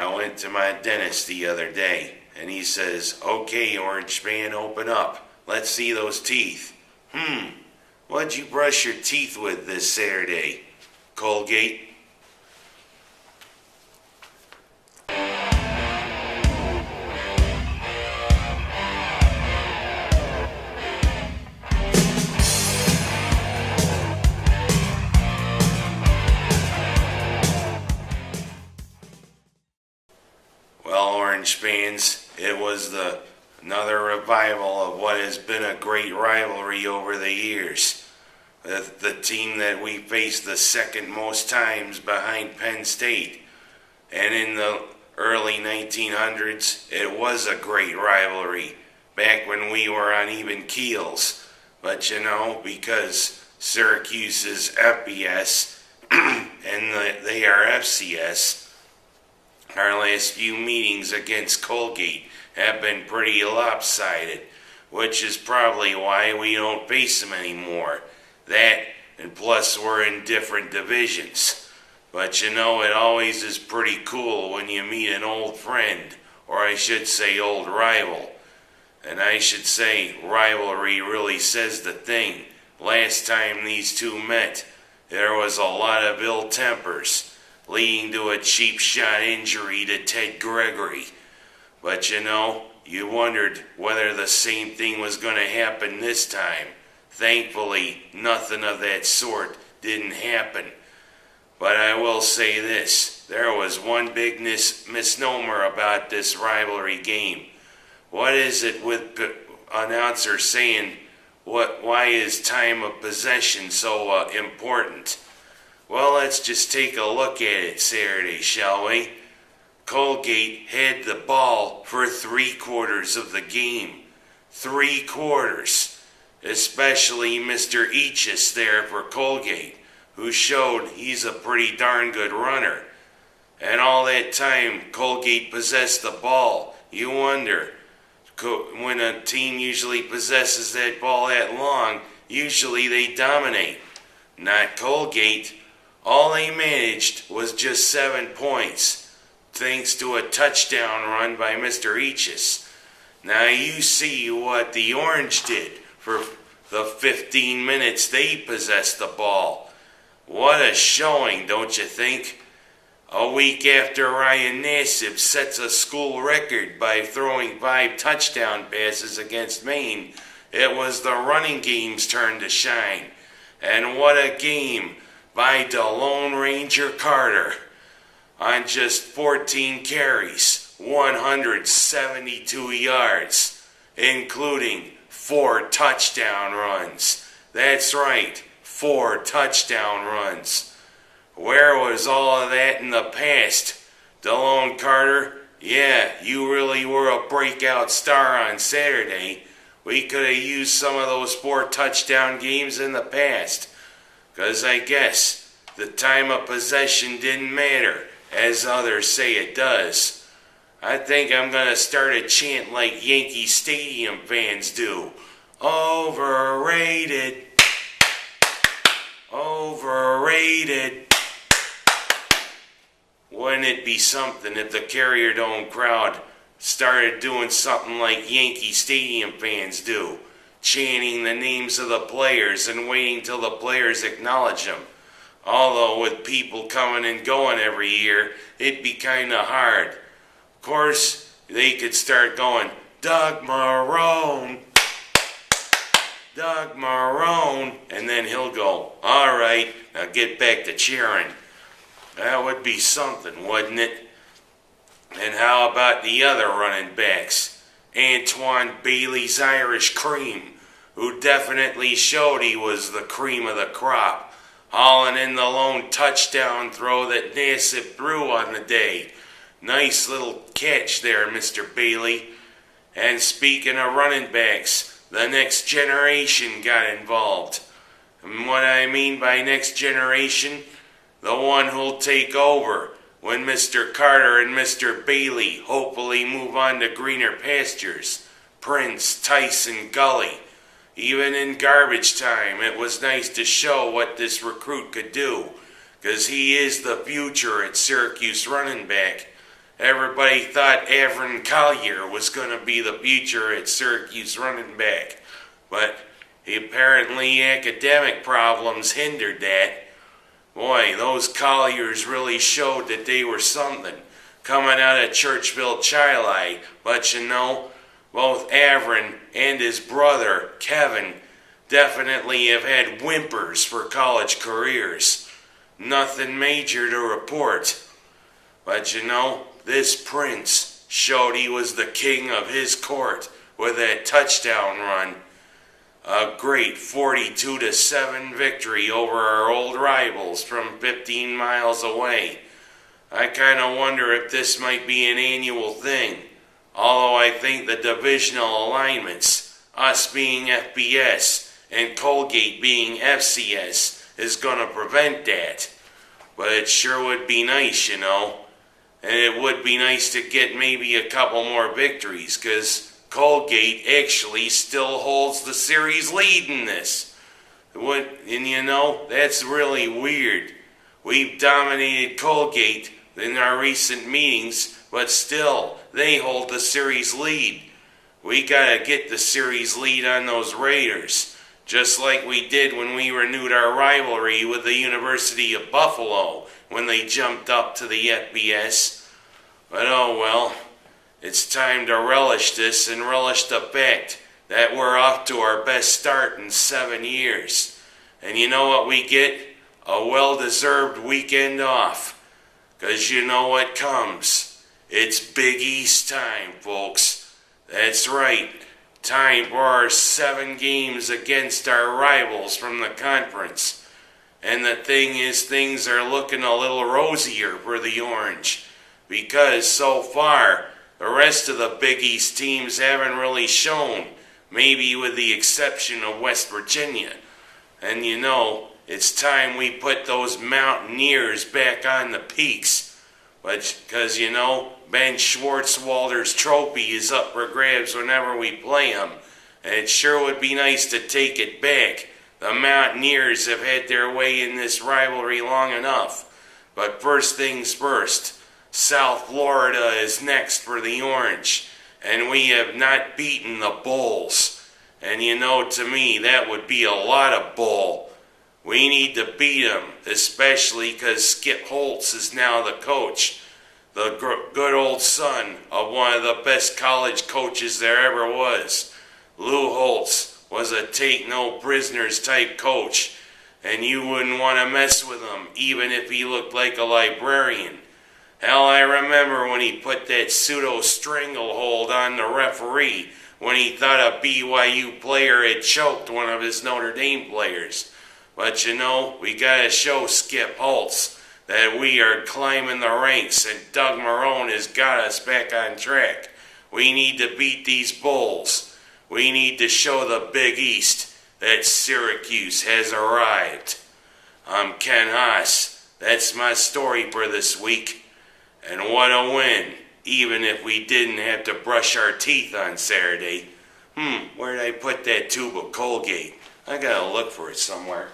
I went to my dentist the other day, and he says, "Okay, Orange Man, open up. Let's see those teeth." What'd you brush your teeth with this Saturday? Colgate? Well, Orange fans, it was another revival of what has been a great rivalry over the years. The team that we faced the second most times behind Penn State. And in the early 1900s, it was a great rivalry, back when we were on even keels. But because Syracuse is FBS and they are FCS, our last few meetings against Colgate have been pretty lopsided, which is probably why we don't face them anymore. That, and plus we're in different divisions. But it always is pretty cool when you meet an old friend, or I should say old rival. And I should say rivalry really says the thing. Last time these two met, there was a lot of ill tempers, leading to a cheap shot injury to Ted Gregory. But you wondered whether the same thing was going to happen this time. Thankfully, nothing of that sort didn't happen. But I will say this, there was one big misnomer about this rivalry game. What is it with announcers saying, why is time of possession so important? Well, let's just take a look at it Saturday, shall we? Colgate had the ball for 3/4 of the game. 3/4. Especially Mr. Eachus there for Colgate, who showed he's a pretty darn good runner. And all that time, Colgate possessed the ball. You wonder, when a team usually possesses that ball that long, usually they dominate. Not Colgate. All they managed was just 7 points, thanks to a touchdown run by Mr. Eachus. Now you see what the Orange did for the 15 minutes they possessed the ball. What a showing, don't you think? A week after Ryan Nassib sets a school record by throwing 5 touchdown passes against Maine, it was the running game's turn to shine. And what a game by DeLone Ranger Carter. On just 14 carries, 172 yards, including 4 touchdown runs. That's right, 4 touchdown runs. Where was all of that in the past? DeLone Carter, yeah, you really were a breakout star on Saturday. We could have used some of those 4 touchdown games in the past. 'Cause I guess the time of possession didn't matter, as others say it does. I think I'm going to start a chant like Yankee Stadium fans do. Overrated. Overrated. Wouldn't it be something if the Carrier Dome crowd started doing something like Yankee Stadium fans do, chanting the names of the players and waiting till the players acknowledge them? Although with people coming and going every year, it'd be kind of hard. Of course, they could start going, Doug Marrone, Doug Marrone, and then he'll go, all right, now get back to cheering. That would be something, wouldn't it? And how about the other running backs? Antoine Bailey's Irish Cream, who definitely showed he was the cream of the crop, hauling in the lone touchdown throw that Nassib threw on the day. Nice little catch there, Mr. Bailey. And speaking of running backs, the next generation got involved. And what I mean by next generation, the one who'll take over when Mr. Carter and Mr. Bailey hopefully move on to greener pastures. Prince, Tyson, Gully. Even in garbage time, it was nice to show what this recruit could do, because he is the future at Syracuse running back. everybody thought Avron Collier was going to be the future at Syracuse running back. But apparently academic problems hindered that. Boy, those Colliers really showed that they were something coming out of Churchville, Chili. But you know, both Avron and his brother, Kevin, definitely have had whimpers for college careers. Nothing major to report. But you know, this Prince showed he was the king of his court with that touchdown run. A great 42-7 victory over our old rivals from 15 miles away. I kind of wonder if this might be an annual thing, although I think the divisional alignments, us being FBS and Colgate being FCS, is going to prevent that. But it sure would be nice, you know. And it would be nice to get maybe a couple more victories, because Colgate actually still holds the series lead in this. And you know, that's really weird. We've dominated Colgate in our recent meetings, but still, they hold the series lead. We gotta get the series lead on those Raiders, just like we did when we renewed our rivalry with the University of Buffalo when they jumped up to the FBS. But oh well. It's time to relish this and relish the fact that we're off to our best start in 7 years. And you know what we get? A well-deserved weekend off. 'Cause you know what comes. It's Big East time, folks. That's right. Time for our 7 games against our rivals from the conference. And the thing is, things are looking a little rosier for the Orange. Because so far, the rest of the Big East teams haven't really shown, maybe with the exception of West Virginia. And you know, it's time we put those Mountaineers back on the peaks. But because you know, Ben Schwartzwalder's trophy is up for grabs whenever we play him. And it sure would be nice to take it back. The Mountaineers have had their way in this rivalry long enough. But first things first. South Florida is next for the Orange, and we have not beaten the Bulls. And you know, to me, that would be a lot of bull. We need to beat them, especially because Skip Holtz is now the coach, the good old son of one of the best college coaches there ever was. Lou Holtz was a take-no-prisoners type coach, and you wouldn't want to mess with him, even if he looked like a librarian. Hell, I remember when he put that pseudo-stranglehold on the referee when he thought a BYU player had choked one of his Notre Dame players. But you know, we gotta show Skip Holtz that we are climbing the ranks and Doug Marrone has got us back on track. We need to beat these Bulls. We need to show the Big East that Syracuse has arrived. I'm Ken Haas. That's my story for this week. And what a win, even if we didn't have to brush our teeth on Saturday. Where did I put that tube of Colgate? I gotta look for it somewhere.